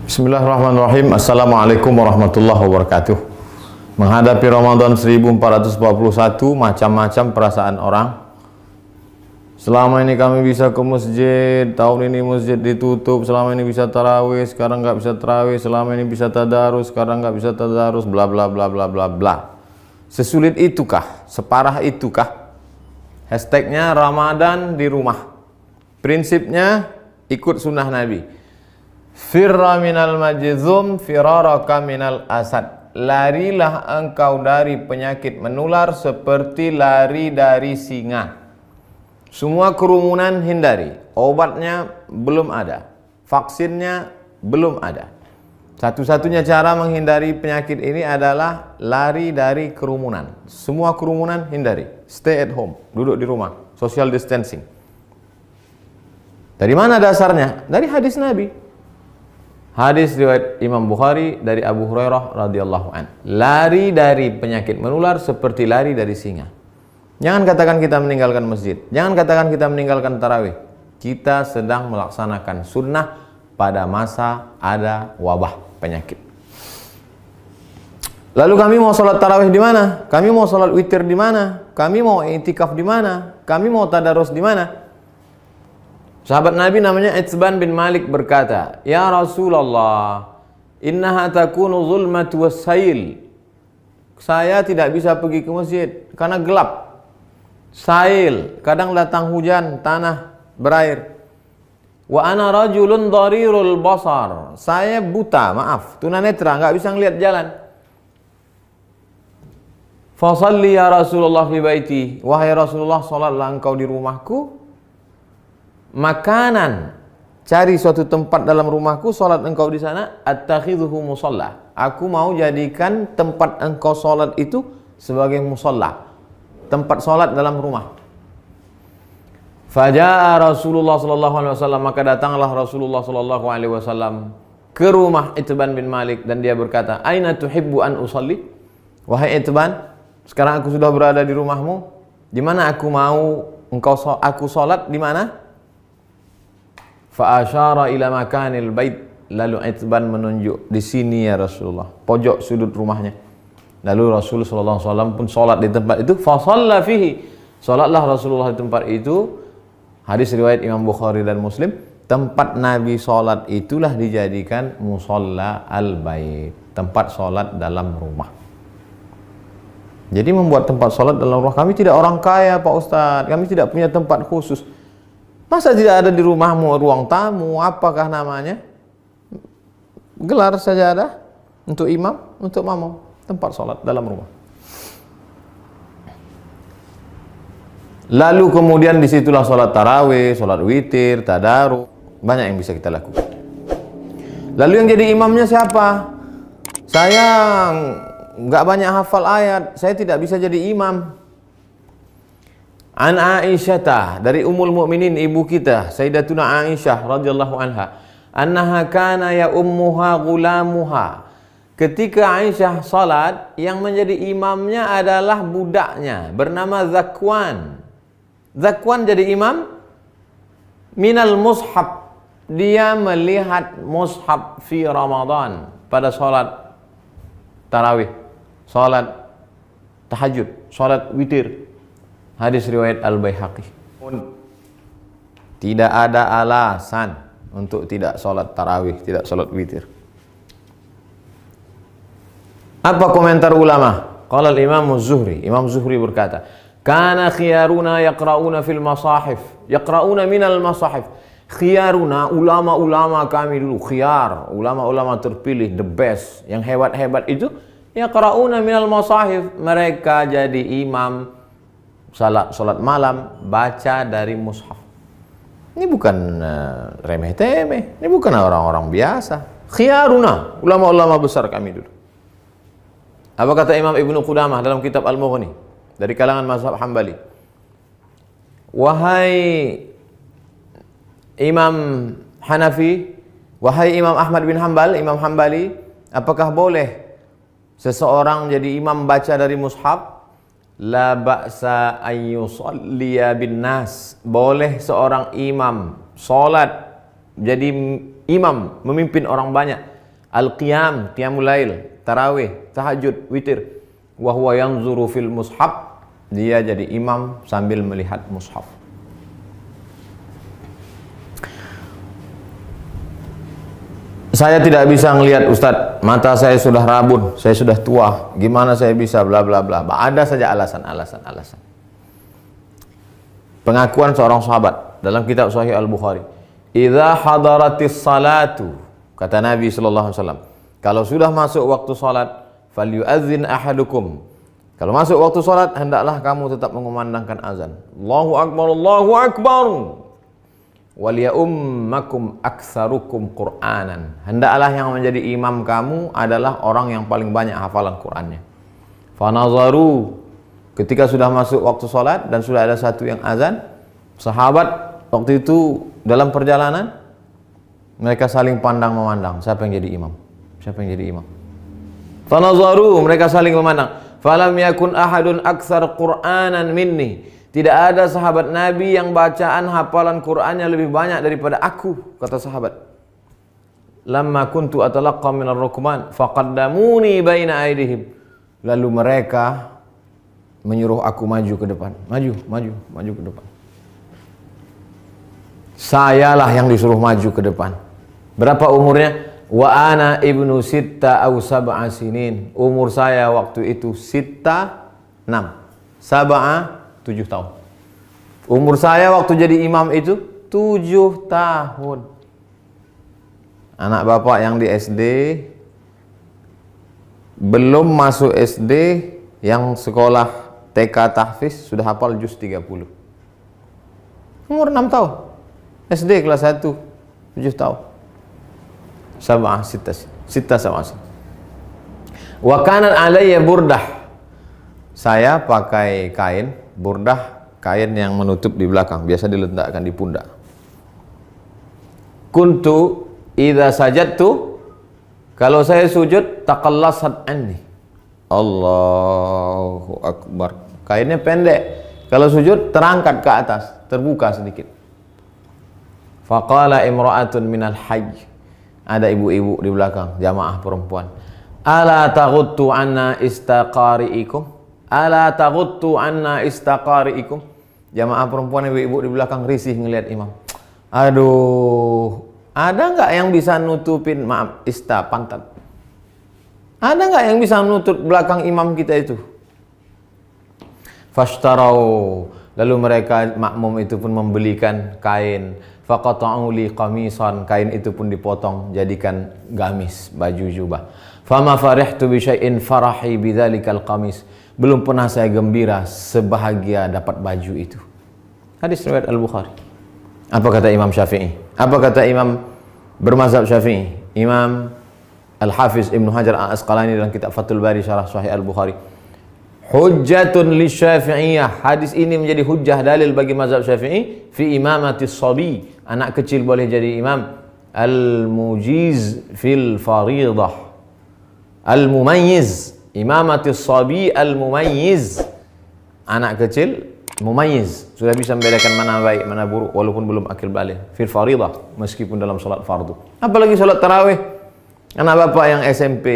Bismillahirrahmanirrahim. Assalamualaikum warahmatullahi wabarakatuh. Menghadapi Ramadan 1441, macam-macam perasaan orang. Selama ini kami bisa ke masjid, tahun ini masjid ditutup. Selama ini bisa tarawih, sekarang nggak bisa tarawih. Selama ini bisa tadarus, sekarang nggak bisa tadarus. Bla bla bla bla bla bla. Sesulit itukah? Separah itukah? Hashtagnya Ramadan di rumah. Prinsipnya ikut sunnah Nabi. Firra minal majzum firaraka minal asad. Larilah engkau dari penyakit menular seperti lari dari singa. Semua kerumunan hindari. Obatnya belum ada, vaksinnya belum ada. Satu-satunya cara menghindari penyakit ini adalah lari dari kerumunan. Semua kerumunan hindari. Stay at home, duduk di rumah, social distancing. Dari mana dasarnya? Dari hadis Nabi. Hadis riwayat Imam Bukhari dari Abu Hurairah radhiyallahu an. Lari dari penyakit menular seperti lari dari singa. Jangan katakan kita meninggalkan masjid. Jangan katakan kita meninggalkan tarawih. Kita sedang melaksanakan sunnah pada masa ada wabah penyakit. Lalu kami mau sholat tarawih di mana? Kami mau sholat witir di mana? Kami mau i'tikaf di mana? Kami mau tadarus di mana? Sahabat Nabi namanya Itsban bin Malik berkata, "Ya Rasulullah, innaha takunu zulmatu wassail." Saya tidak bisa pergi ke masjid karena gelap. Sail, kadang datang hujan, tanah berair. Wa ana rajulun dharirul basar. Saya buta, maaf, tunanetra, nggak bisa ngelihat jalan. Fa shalli ya Rasulullah fi baiti. Wahai Rasulullah, salatlah engkau di rumahku. Makanan, cari suatu tempat dalam rumahku, sholat engkau di sana. Attakhidhuhu musalla. Aku mau jadikan tempat engkau sholat itu sebagai musalla, tempat sholat dalam rumah. Faja'a Rasulullah sallallahu alaihi wasallam, maka datanglah Rasulullah sallallahu alaihi wasallam ke rumah Itsban bin Malik dan dia berkata, "Aina tuhibbu an usalli?" Wahai Itsban, sekarang aku sudah berada di rumahmu. Di mana aku mau aku sholat di mana? Fa'asyara ila makanil bait. Lalu Itsban menunjuk, di sini ya Rasulullah, pojok sudut rumahnya. Lalu Rasul sallallahu alaihi wasallam pun salat di tempat itu. Fa shalla fihi. Salatlah Rasulullah di tempat itu. Hadis riwayat Imam Bukhari dan Muslim. Tempat Nabi salat itulah dijadikan musalla al-bait, tempat salat dalam rumah. Jadi membuat tempat salat dalam rumah. Kami tidak orang kaya, Pak Ustadz. Kami tidak punya tempat khusus. Masa tidak ada di rumahmu ruang tamu? Apakah namanya? Gelar sajadah untuk imam, untuk makmum, tempat sholat dalam rumah. Lalu kemudian disitulah sholat tarawih, sholat witir, tadarus, banyak yang bisa kita lakukan. Lalu yang jadi imamnya siapa? Saya nggak banyak hafal ayat, saya tidak bisa jadi imam. An Aisyah, dari Ummul Mukminin, ibu kita Sayyidatuna Aisyah radhiyallahu anha, annaha kana ya ummuha gulamuha. Ketika Aisyah salat, yang menjadi imamnya adalah budaknya bernama Zakwan. Zakwan jadi imam minal mushaf. Dia melihat mushaf fi Ramadan pada salat tarawih, salat tahajud, salat witir. Hadis riwayat Al-Baihaqi. Tidak ada alasan untuk tidak sholat tarawih, tidak sholat witir. Apa komentar ulama? Qala al-Imam Zuhri. Imam Zuhri berkata, "Kana khiyaruna yaqra'una fil masahif." Yaqra'una minal masahif. Khiyaruna, ulama-ulama kami dulu, khiyar, ulama-ulama terpilih, the best, yang hebat-hebat itu, yaqra'una minal masahif. Mereka jadi imam salat malam, baca dari mushaf. Ini bukan remeh-temeh, ini bukan orang-orang biasa. Khiyaruna, ulama-ulama besar kami dulu. Apa kata Imam Ibnu Qudamah dalam kitab Al-Mughni dari kalangan mazhab Hambali? Wahai Imam Hanafi, wahai Imam Ahmad bin Hanbal, Imam Hambali, apakah boleh seseorang jadi imam baca dari mushaf? La ba'sa ayyusalliya bin nas. Boleh seorang imam salat, jadi imam, memimpin orang banyak Al-qiyam, qiyamul lail, tarawih, tahajud, witir. Wa huwa yanzuru fil mushaf, dia jadi imam sambil melihat mushaf. Saya tidak bisa ngelihat Ustadz, mata saya sudah rabun, saya sudah tua, gimana saya bisa bla bla bla. Ada saja alasan. Pengakuan seorang sahabat dalam kitab Sahih Al-Bukhari, "Idza hadaratis salatu," kata Nabi sallallahu alaihi wasallam, kalau sudah masuk waktu salat, falyu'adzin ahadukum. Kalau masuk waktu salat, hendaklah kamu tetap mengumandangkan azan. Allahu akbar, Allahu akbar. Waliyummakum aktsarukum Qur'anan. Hendaklah yang menjadi imam kamu adalah orang yang paling banyak hafalan Qur'annya. Fanazaru, ketika sudah masuk waktu salat dan sudah ada satu yang azan, sahabat waktu itu dalam perjalanan mereka saling pandang memandang, siapa yang jadi imam? Siapa yang jadi imam? Fanazaru, mereka saling memandang. Falam yakun ahadun aktsar Qur'anan minni. Tidak ada sahabat Nabi yang bacaan hafalan Qur'annya lebih banyak daripada aku, kata sahabat. Lamma kuntu atalaqqa minar rukman faqaddamuni baina aydihim. Lalu mereka menyuruh aku maju ke depan. Maju ke depan. Sayalah yang disuruh maju ke depan. Berapa umurnya? Wa ana ibnu sitta aw sab'a sinin. Umur saya waktu itu sitta 6. Sab'a 7 tahun. Umur saya waktu jadi imam itu 7 tahun. Anak bapak yang di SD, belum masuk SD, yang sekolah TK tahfiz sudah hafal juz 30. Umur 6 tahun. SD kelas 1, 7 tahun. Sab'ah sitta sab'ah. Wa kana alayya burdah. Saya pakai kain burdah, kain yang menutup di belakang, biasa diletakkan di pundak. Kuntu idza sajadtu, kalau saya sujud, taqallasat anni. Allahu akbar. Kainnya pendek. Kalau sujud terangkat ke atas, terbuka sedikit. Faqala imra'atun minal hajj. Ada ibu-ibu di belakang, jamaah perempuan. Ala taghuttu anna istaqari'ikum. Ala taghuttu anna istaqari'ikum. Jamaah perempuan, ibu-ibu di belakang risih ngelihat imam. Aduh, ada nggak yang bisa nutupin, maaf, pantat? Ada nggak yang bisa nutup belakang imam kita itu? Fashtarau, lalu mereka makmum itu pun membelikan kain. Faqata'u li qamisan, kain itu pun dipotong jadikan gamis, baju jubah. Fama farihtu bi syai'in farahi bidzalikal qamis. Belum pernah saya gembira sebahagia dapat baju itu. Hadis riwayat Al-Bukhari. Apa kata Imam Syafi'i? Apa kata Imam bermazhab Syafi'i? Imam Al-Hafiz Ibnu Hajar Al-Asqalani dalam kitab Fathul Bari syarah Sahih Al-Bukhari. Hujjatun li Syafi'iyah. Hadis ini menjadi hujjah, dalil bagi mazhab Syafi'i fi imamatis sabi. Anak kecil boleh jadi imam. Al-mujiz fil faridah. Al-mumayyiz. Imamatis sabi al-mumayyiz. Anak kecil mumayyiz, sudah bisa membedakan mana baik mana buruk walaupun belum akil balik. Fil faridah, meskipun dalam salat fardu. Apalagi salat tarawih. Anak bapak yang SMP,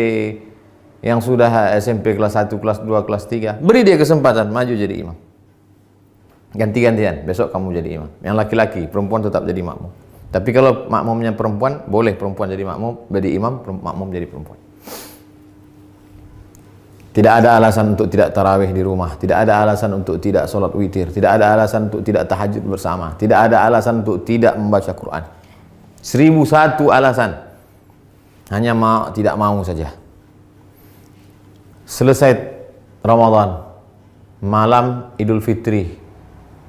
yang sudah SMP kelas 1, kelas 2, kelas 3, beri dia kesempatan maju jadi imam. Ganti-gantian, besok kamu jadi imam. Yang laki-laki, perempuan tetap jadi makmum. Tapi kalau makmumnya perempuan, boleh perempuan jadi makmum, jadi imam, makmum jadi perempuan. Tidak ada alasan untuk tidak tarawih di rumah, tidak ada alasan untuk tidak sholat witir, tidak ada alasan untuk tidak tahajud bersama, tidak ada alasan untuk tidak membaca Quran. 1001 alasan. Hanya tidak mau saja. Selesai Ramadan, malam Idul Fitri.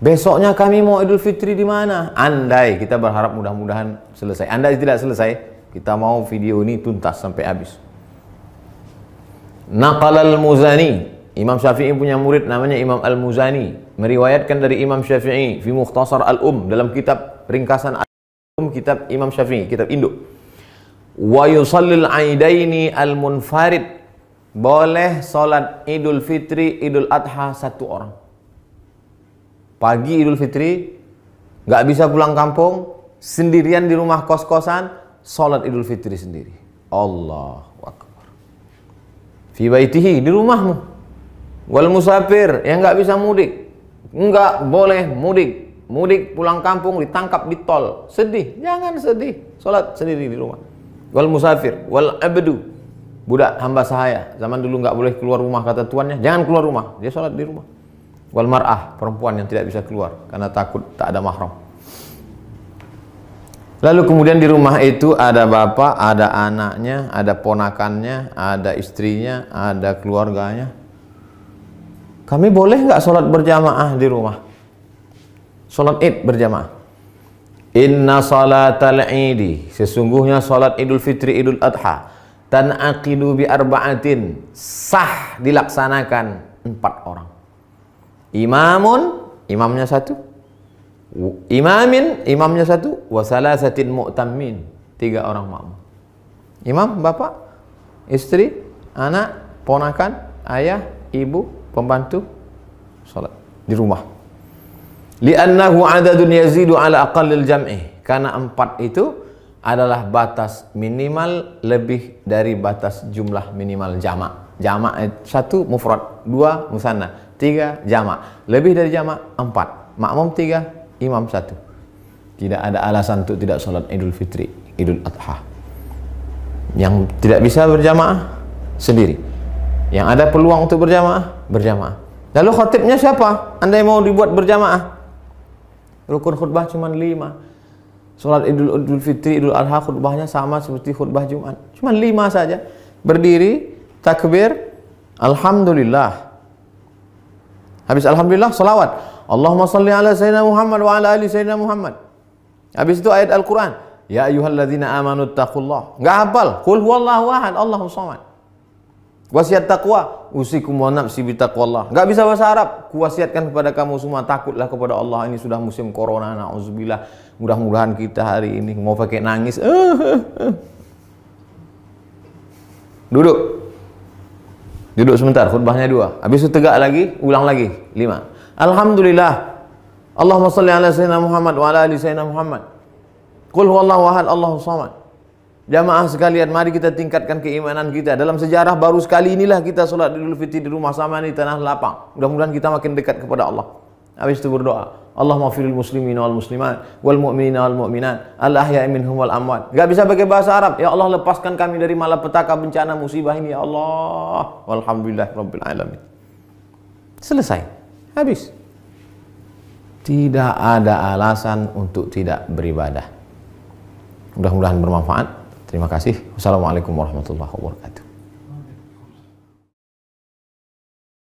Besoknya kami mau Idul Fitri di mana? Andai, kita berharap mudah-mudahan selesai. Andai tidak selesai, kita mau video ini tuntas sampai habis. Naqal al-Muzani, Imam Syafi'i punya murid namanya Imam al-Muzani, meriwayatkan dari Imam Syafi'i fi Mukhtasar al-Um, dalam kitab ringkasan al-Um, kitab Imam Syafi'i, kitab induk. Wa yusallil aidaini al-munfarid, boleh salat Idul Fitri, Idul Adha satu orang. Pagi Idul Fitri, nggak bisa pulang kampung, sendirian di rumah kos-kosan, salat Idul Fitri sendiri. Allahu akbar. Fi baitihi, di rumahmu. Wal musafir, yang nggak bisa mudik, nggak boleh mudik. Mudik pulang kampung ditangkap di tol, sedih, jangan sedih, sholat sendiri di rumah. Wal musafir, wal abdu, budak hamba sahaya, zaman dulu nggak boleh keluar rumah kata tuannya, jangan keluar rumah, dia sholat di rumah. Wal mar'ah, perempuan yang tidak bisa keluar karena takut tak ada mahram. Lalu kemudian di rumah itu ada bapak, ada anaknya, ada ponakannya, ada istrinya, ada keluarganya. Kami boleh nggak sholat berjamaah di rumah? Sholat id berjamaah. Inna salatal idi, sesungguhnya sholat idul fitri idul adha, tan'aqidu bi arba'atin, sah dilaksanakan 4 orang. Imamun, imamnya 1. Imamin, imamnya 1. Wa salasatin mu'tammin, 3 orang makmum. Imam, bapak, istri, anak, ponakan, ayah, ibu, pembantu, sholat di rumah. Li'annahu adadun yazidu ala aqallil jam'i, karena 4 itu adalah batas minimal lebih dari batas jumlah minimal jamak. Jamak 1 mufrad, 2 musanna, 3 jamak. Lebih dari jamak 4. Makmum 3, imam 1. Tidak ada alasan untuk tidak sholat idul fitri, idul adha. Yang tidak bisa berjamaah sendiri. Yang ada peluang untuk berjamaah, berjamaah. Lalu khatibnya siapa? Andai mau dibuat berjamaah, rukun khutbah cuma 5. Sholat idul fitri, idul adha khutbahnya sama seperti khutbah Jumat, cuma 5 saja. Berdiri, takbir, alhamdulillah. Habis alhamdulillah, salawat. Allahumma salli ala sayyidina Muhammad wa ala ali sayyidina Muhammad. Habis itu ayat Al-Quran. Ya ayyuhalladzina amanu taqullah. Nggak hafal. Qul huwallahu ahad, Allahus samad. Wasiat taqwa, usikum wa nafsi bitaqwallah. Nggak bisa bahasa Arab, kuwasiatkan kepada kamu semua, takutlah kepada Allah. Ini sudah musim corona, na'udzubillah. Mudah-mudahan kita hari ini mau pakai nangis. Duduk. Duduk sebentar, khutbahnya 2. Habis itu tegak lagi, ulang lagi 5. Alhamdulillah. Allahumma salli ala sayyidina Muhammad wa ala ali sayyidina Muhammad. Qul huwallahu ahad, Allahus samad. Jamaah sekalian, mari kita tingkatkan keimanan kita. Dalam sejarah baru sekali inilah kita sholat idul fitri di rumah sama di tanah lapang. Mudah-mudahan kita makin dekat kepada Allah. Habis itu berdoa, Allahumma firil muslimin wal muslimat wal mu'minin wal mu'minat al ahya'i minhum wal amwat. Gak bisa pakai bahasa Arab. Ya Allah, lepaskan kami dari malapetaka, bencana, musibah ini ya Allah. Walhamdulillah rabbil alamin. Selesai. Habis. Tidak ada alasan untuk tidak beribadah. Mudah-mudahan bermanfaat. Terima kasih. Wassalamualaikum warahmatullahi wabarakatuh.